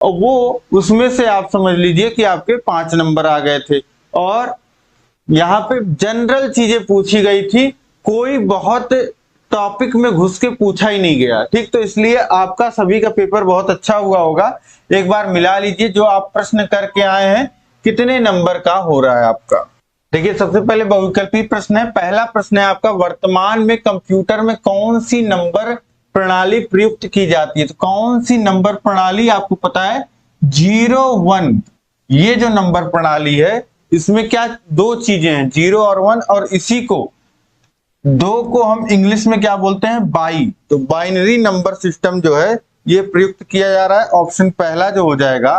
और वो उसमें से आप समझ लीजिए कि आपके 5 नंबर आ गए थे। और यहाँ पे जनरल चीजें पूछी गई थी, कोई बहुत टॉपिक में घुस के पूछा ही नहीं गया। ठीक, तो इसलिए आपका सभी का पेपर बहुत अच्छा हुआ होगा। एक बार मिला लीजिए जो आप प्रश्न करके आए हैं कितने नंबर का हो रहा है आपका। देखिए सबसे पहले बहुविकल्पी प्रश्न है। पहला प्रश्न है आपका, वर्तमान में कंप्यूटर में कौन सी नंबर प्रणाली प्रयुक्त की जाती है? तो कौन सी नंबर प्रणाली आपको पता है? 0-1। ये जो नंबर प्रणाली है इसमें क्या दो चीजें हैं, 0 और 1, और इसी को दो को हम इंग्लिश में क्या बोलते हैं? बाई। तो बाइनरी नंबर सिस्टम जो है ये प्रयुक्त किया जा रहा है। ऑप्शन पहला जो हो जाएगा,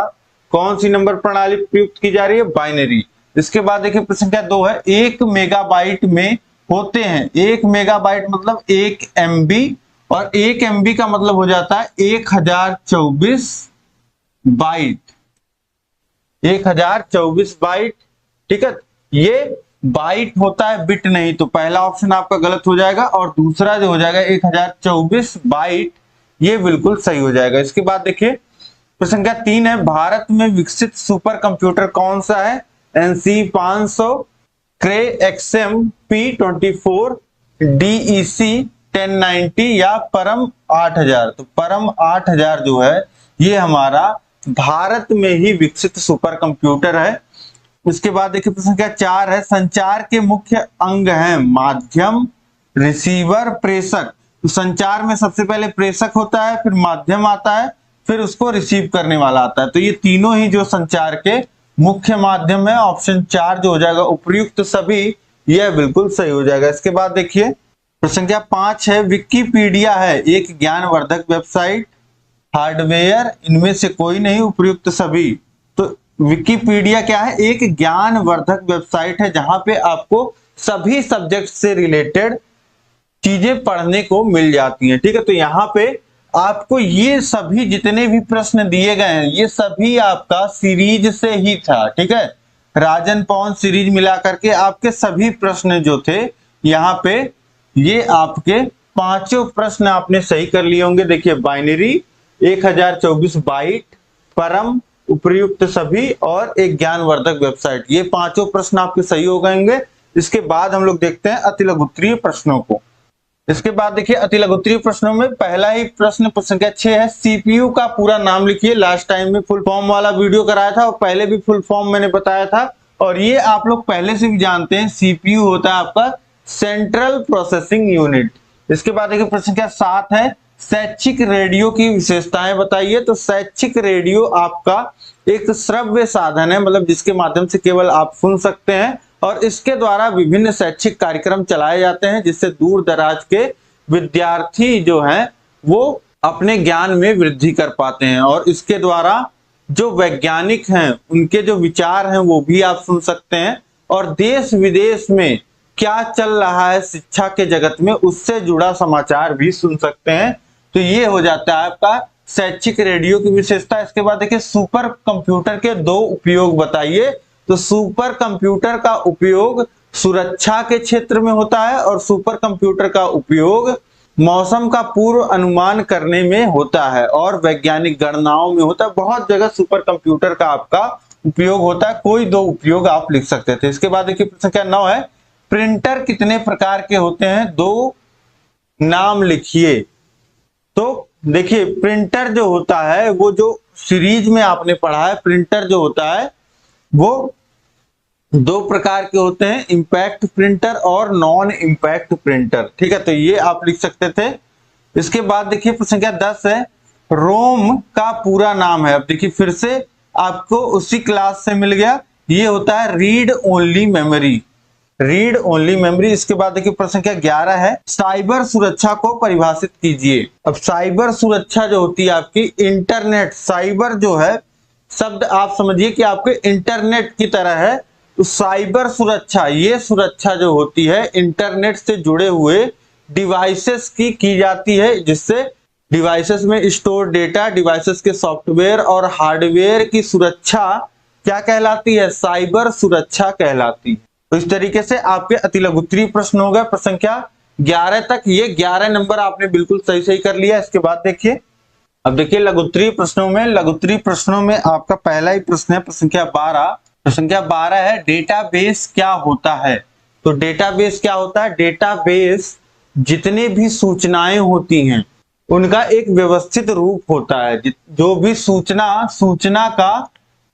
कौन सी नंबर प्रणाली प्रयुक्त की जा रही है? बाइनरी। इसके बाद देखिए प्रश्न क्या 2 है, 1 मेगाबाइट में होते हैं। 1 मेगाबाइट मतलब 1 MB, और 1 MB का मतलब हो जाता है 1024 बाइट। 1024 बाइट। ठीक है, ये बाइट होता है, बिट नहीं। तो पहला ऑप्शन आपका गलत हो जाएगा, और दूसरा जो हो जाएगा 1024 बाइट, ये बिल्कुल सही हो जाएगा। इसके बाद देखिए प्रश्न संख्या 3 है, भारत में विकसित सुपर कंप्यूटर कौन सा है? NC 500, क्रे XM P24, DEC 1090 या परम 8000। तो परम 8000 जो है ये हमारा भारत में ही विकसित सुपर कंप्यूटर है। उसके बाद देखिए प्रश्न संख्या 4 है, संचार के मुख्य अंग हैं माध्यम, रिसीवर, प्रेषक। तो संचार में सबसे पहले प्रेषक होता है, फिर माध्यम आता है, फिर उसको रिसीव करने वाला आता है। तो ये तीनों ही जो संचार के मुख्य माध्यम है। ऑप्शन 4 जो हो जाएगा उपर्युक्त सभी, यह बिल्कुल सही हो जाएगा। इसके बाद देखिए प्रश्न संख्या 5 है, विकिपीडिया है एक ज्ञानवर्धक वेबसाइट, हार्डवेयर, इनमें से कोई नहीं, उपर्युक्त सभी। तो विकिपीडिया क्या है? एक ज्ञानवर्धक वेबसाइट है जहां पे आपको सभी सब्जेक्ट से रिलेटेड चीजें पढ़ने को मिल जाती हैं। ठीक है, तो यहाँ पे आपको ये सभी जितने भी प्रश्न दिए गए हैं ये सभी आपका सीरीज से ही था। ठीक है, राजन पवन सीरीज मिला करके आपके सभी प्रश्न जो थे यहाँ पे, ये आपके पांचों प्रश्न आपने सही कर लिए होंगे। देखिए बाइनरी, 1024 बाइट, परम, उपर्युक्त सभी, और एक ज्ञानवर्धक वेबसाइट, ये पांचों प्रश्न आपके सही हो गएंगे। इसके बाद हम लोग देखते हैं अतिलघुत्तरीय प्रश्नों को। इसके बाद देखिए अतिलघुत्तरीय प्रश्नों में पहला ही प्रश्न संख्या 6 है, सीपीयू का पूरा नाम लिखिए। लास्ट टाइम में फुल फॉर्म वाला वीडियो कराया था और पहले भी फुल फॉर्म मैंने बताया था, और ये आप लोग पहले से भी जानते हैं, सीपीयू होता है आपका सेंट्रल प्रोसेसिंग यूनिट। इसके बाद देखिए प्रश्न संख्या 7 है, शैक्षिक रेडियो की विशेषताएं बताइए। तो शैक्षिक रेडियो आपका एक श्रव्य साधन है, मतलब जिसके माध्यम से केवल आप सुन सकते हैं, और इसके द्वारा विभिन्न शैक्षिक कार्यक्रम चलाए जाते हैं जिससे दूर दराज के विद्यार्थी जो हैं वो अपने ज्ञान में वृद्धि कर पाते हैं, और इसके द्वारा जो वैज्ञानिक हैं उनके जो विचार हैं वो भी आप सुन सकते हैं, और देश विदेश में क्या चल रहा है शिक्षा के जगत में उससे जुड़ा समाचार भी सुन सकते हैं। तो ये हो जाता है आपका शैक्षिक रेडियो की विशेषता। इसके बाद देखिए सुपर कंप्यूटर के दो उपयोग बताइए। तो सुपर कंप्यूटर का उपयोग सुरक्षा के क्षेत्र में होता है, और सुपर कंप्यूटर का उपयोग मौसम का पूर्व अनुमान करने में होता है, और वैज्ञानिक गणनाओं में होता है। बहुत जगह सुपर कंप्यूटर का आपका उपयोग होता है, कोई दो उपयोग आप लिख सकते थे। इसके बाद देखिए प्रश्न संख्या 9 है, प्रिंटर कितने प्रकार के होते हैं? दो नाम लिखिए। तो देखिए प्रिंटर जो होता है वो जो सीरीज में आपने पढ़ा है, प्रिंटर जो होता है वो दो प्रकार के होते हैं, इंपैक्ट प्रिंटर और नॉन इंपैक्ट प्रिंटर। ठीक है, तो ये आप लिख सकते थे। इसके बाद देखिए प्रश्न संख्या 10 है, रोम का पूरा नाम है। अब देखिए फिर से आपको उसी क्लास से मिल गया, ये होता है read only memory, read only memory. इसके बाद देखिए प्रश्न संख्या 11 है, साइबर सुरक्षा को परिभाषित कीजिए। अब साइबर सुरक्षा जो होती है आपकी इंटरनेट, साइबर जो है शब्द आप समझिए कि आपके इंटरनेट की तरह है। तो साइबर सुरक्षा, ये सुरक्षा जो होती है इंटरनेट से जुड़े हुए डिवाइसेस की जाती है, जिससे डिवाइसेस में स्टोर डेटा, डिवाइसेस के सॉफ्टवेयर और हार्डवेयर की सुरक्षा क्या कहलाती है? साइबर सुरक्षा कहलाती है। तो इस तरीके से आपके अतिलघुत्तरीय प्रश्न हो गए प्रश्न संख्या 11 तक। ये 11 नंबर आपने बिल्कुल सही सही कर लिया। इसके बाद देखिए अब देखिए लघुत्तरी प्रश्नों में आपका पहला ही प्रश्न है प्रश्न संख्या 12। प्रश्न संख्या 12 है डेटाबेस क्या होता है। तो डेटाबेस क्या होता है? डेटाबेस जितनी भी सूचनाएं होती हैं उनका एक व्यवस्थित रूप होता है। जो भी सूचना का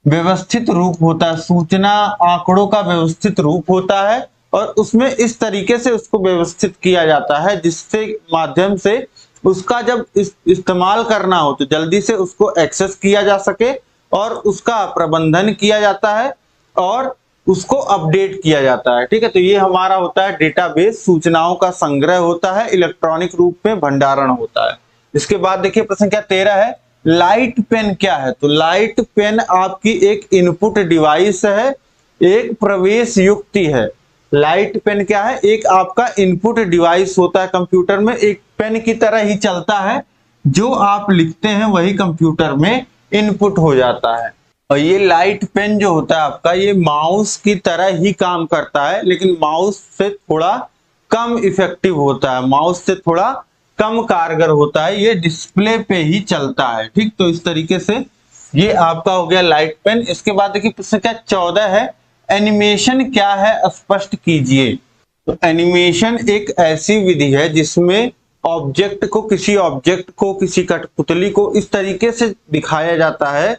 व्यवस्थित रूप होता है, सूचना आंकड़ों का व्यवस्थित रूप होता है और उसमें इस तरीके से उसको व्यवस्थित किया जाता है जिससे माध्यम से उसका जब इस्तेमाल करना हो तो जल्दी से उसको एक्सेस किया जा सके और उसका प्रबंधन किया जाता है और उसको अपडेट किया जाता है। ठीक है, तो ये हमारा होता है डेटाबेस, सूचनाओं का संग्रह होता है, इलेक्ट्रॉनिक रूप में भंडारण होता है। इसके बाद देखिए प्रश्न संख्या 13 है लाइट पेन क्या है। तो लाइट पेन आपकी एक इनपुट डिवाइस है, एक प्रवेश युक्ति है। लाइट पेन क्या है? एक आपका इनपुट डिवाइस होता है कंप्यूटर में, एक पेन की तरह ही चलता है, जो आप लिखते हैं वही कंप्यूटर में इनपुट हो जाता है। और ये लाइट पेन जो होता है आपका, ये माउस की तरह ही काम करता है, लेकिन माउस से थोड़ा कम इफेक्टिव होता है, माउस से थोड़ा कम कारगर होता है, ये डिस्प्ले पे ही चलता है। ठीक, तो इस तरीके से ये आपका हो गया लाइट पेन। इसके बाद देखिए प्रश्न क्या 14 है एनिमेशन क्या है स्पष्ट कीजिए। तो एनिमेशन एक ऐसी विधि है जिसमें किसी ऑब्जेक्ट को किसी कठपुतली को इस तरीके से दिखाया जाता है,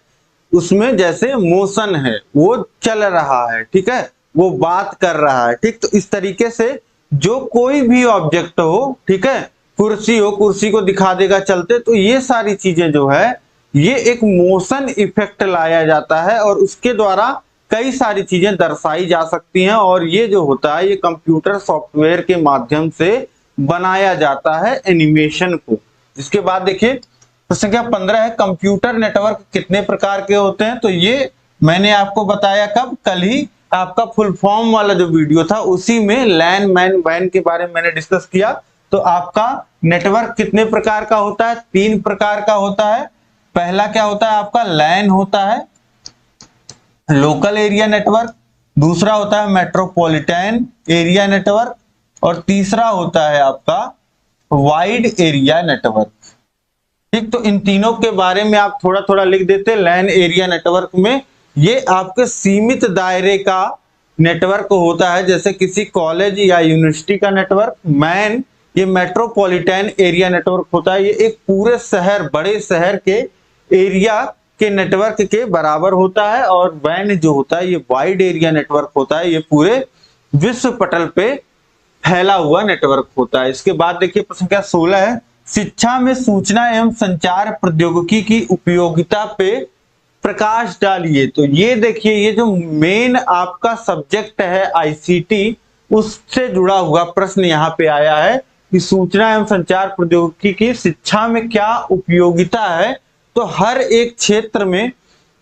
उसमें जैसे मोशन है, वो चल रहा है, ठीक है, वो बात कर रहा है। ठीक, तो इस तरीके से जो कोई भी ऑब्जेक्ट हो, ठीक है, कुर्सी हो, कुर्सी को दिखा देगा चलते, तो ये सारी चीजें जो है ये एक मोशन इफेक्ट लाया जाता है और उसके द्वारा कई सारी चीजें दर्शाई जा सकती हैं और ये जो होता है ये कंप्यूटर सॉफ्टवेयर के माध्यम से बनाया जाता है एनिमेशन को। इसके बाद देखिए प्रश्न संख्या 15 है कंप्यूटर नेटवर्क कितने प्रकार के होते हैं। तो ये मैंने आपको बताया कब, कल ही आपका फुल फॉर्म वाला जो वीडियो था उसी में लैन मैन वैन के बारे में मैंने डिस्कस किया। तो आपका नेटवर्क कितने प्रकार का होता है? 3 प्रकार का होता है। पहला क्या होता है आपका लैन होता है, लोकल एरिया नेटवर्क, दूसरा होता है मेट्रोपॉलिटन एरिया नेटवर्क और तीसरा होता है आपका वाइड एरिया नेटवर्क। ठीक, तो इन तीनों के बारे में आप थोड़ा थोड़ा लिख देते। लैन एरिया नेटवर्क में ये आपके सीमित दायरे का नेटवर्क होता है, जैसे किसी कॉलेज या यूनिवर्सिटी का नेटवर्क। मैन ये मेट्रोपॉलिटन एरिया नेटवर्क होता है, ये एक पूरे शहर, बड़े शहर के एरिया के नेटवर्क के बराबर होता है। और वैन जो होता है ये वाइड एरिया नेटवर्क होता है, ये पूरे विश्व पटल पे फैला हुआ नेटवर्क होता है। इसके बाद देखिए प्रश्न संख्या 16 है शिक्षा में सूचना एवं संचार प्रौद्योगिकी की उपयोगिता पे प्रकाश डालिए। तो ये देखिए ये जो मेन आपका सब्जेक्ट है आईसीटी, उससे जुड़ा हुआ प्रश्न यहाँ पे आया है कि सूचना एवं संचार प्रौद्योगिकी की शिक्षा में क्या उपयोगिता है। तो हर एक क्षेत्र में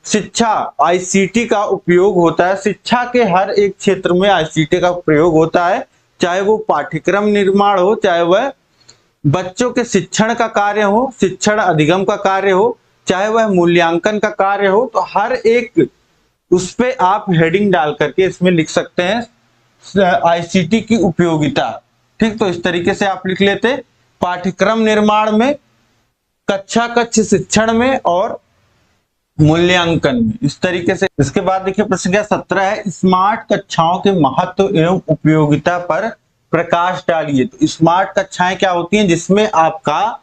शिक्षा आईसीटी का उपयोग होता है, शिक्षा के हर एक क्षेत्र में आईसीटी का प्रयोग होता है, चाहे वो पाठ्यक्रम निर्माण हो, चाहे वह बच्चों के शिक्षण का कार्य हो, शिक्षण अधिगम का कार्य हो, चाहे वह मूल्यांकन का कार्य हो। तो हर एक उस पे आप हेडिंग डाल करके इसमें लिख सकते हैं आईसीटी की उपयोगिता। ठीक, तो इस तरीके से आप लिख लेते पाठ्यक्रम निर्माण में, कक्षा कक्ष शिक्षण में और मूल्यांकन में, इस तरीके से। इसके बाद देखिए प्रश्न संख्या 17 है स्मार्ट कक्षाओं के महत्व एवं उपयोगिता पर प्रकाश डालिए। तो स्मार्ट कक्षाएं क्या होती हैं? जिसमें आपका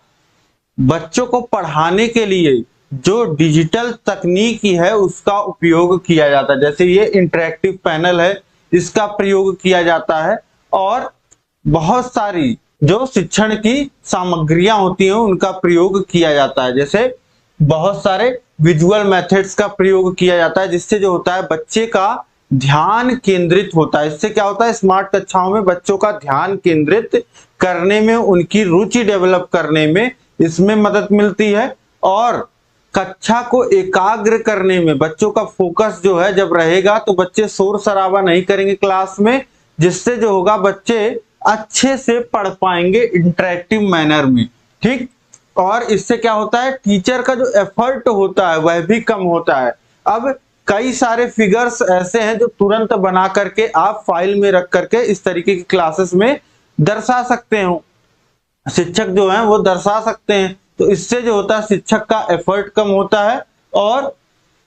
बच्चों को पढ़ाने के लिए जो डिजिटल तकनीकी है उसका उपयोग किया जाता है, जैसे ये इंटरेक्टिव पैनल है इसका प्रयोग किया जाता है और बहुत सारी जो शिक्षण की सामग्रियां होती हैं उनका प्रयोग किया जाता है, जैसे बहुत सारे विजुअल मेथड्स का प्रयोग किया जाता है, जिससे जो होता है बच्चे का ध्यान केंद्रित होता है। इससे क्या होता है स्मार्ट कक्षाओं में बच्चों का ध्यान केंद्रित करने में, उनकी रुचि डेवलप करने में इसमें मदद मिलती है और कक्षा को एकाग्र करने में बच्चों का फोकस जो है जब रहेगा तो बच्चे शोर शराबा नहीं करेंगे क्लास में, जिससे जो होगा बच्चे अच्छे से पढ़ पाएंगे इंटरेक्टिव मैनर में। ठीक, और इससे क्या होता है टीचर का जो एफर्ट होता है वह भी कम होता है। अब कई सारे फिगर्स ऐसे हैं जो तुरंत बना करके आप फाइल में रख करके इस तरीके की क्लासेस में दर्शा सकते हो, शिक्षक जो है वो दर्शा सकते हैं। तो इससे जो होता है शिक्षक का एफर्ट कम होता है। और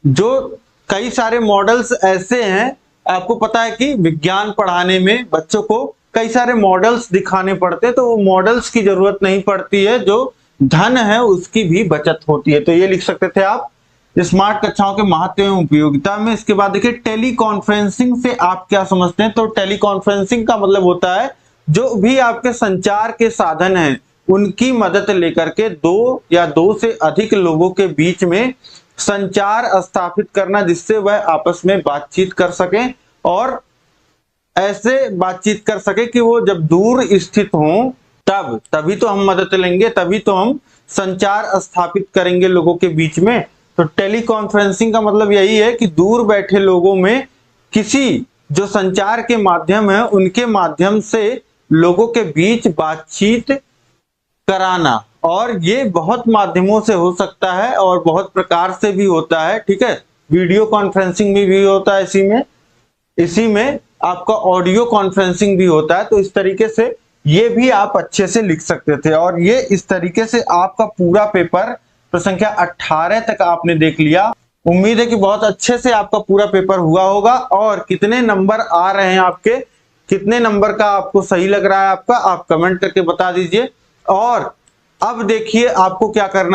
जो कई सारे मॉडल्स ऐसे हैं, आपको पता है कि विज्ञान पढ़ाने में बच्चों को कई सारे मॉडल्स दिखाने पड़ते हैं, तो वो मॉडल्स की जरूरत नहीं पड़ती है, जो धन है उसकी भी बचत होती है। तो ये लिख सकते थे आप स्मार्ट कक्षाओं के महत्व एवं उपयोगिता में। इसके बाद देखिए टेली कॉन्फ्रेंसिंग से आप क्या समझते हैं। तो टेली कॉन्फ्रेंसिंग का मतलब होता है जो भी आपके संचार के साधन हैं उनकी मदद लेकर के दो या दो से अधिक लोगों के बीच में संचार स्थापित करना, जिससे वह आपस में बातचीत कर सकें और ऐसे बातचीत कर सके कि वो जब दूर स्थित हों तभी तो हम मदद लेंगे, तभी तो हम संचार स्थापित करेंगे लोगों के बीच में। तो टेली कॉन्फ्रेंसिंग का मतलब यही है कि दूर बैठे लोगों में किसी जो संचार के माध्यम है उनके माध्यम से लोगों के बीच बातचीत कराना। और ये बहुत माध्यमों से हो सकता है और बहुत प्रकार से भी होता है, ठीक है। वीडियो कॉन्फ्रेंसिंग में भी होता है, इसी में आपका ऑडियो कॉन्फ्रेंसिंग भी होता है। तो इस तरीके से ये भी आप अच्छे से लिख सकते थे। और ये इस तरीके से आपका पूरा पेपर प्रश्न संख्या 18 तक आपने देख लिया। उम्मीद है कि बहुत अच्छे से आपका पूरा पेपर हुआ होगा। और कितने नंबर आ रहे हैं आपके, कितने नंबर का आपको सही लग रहा है आपका, आप कमेंट करके बता दीजिए। और अब देखिए आपको क्या करना है।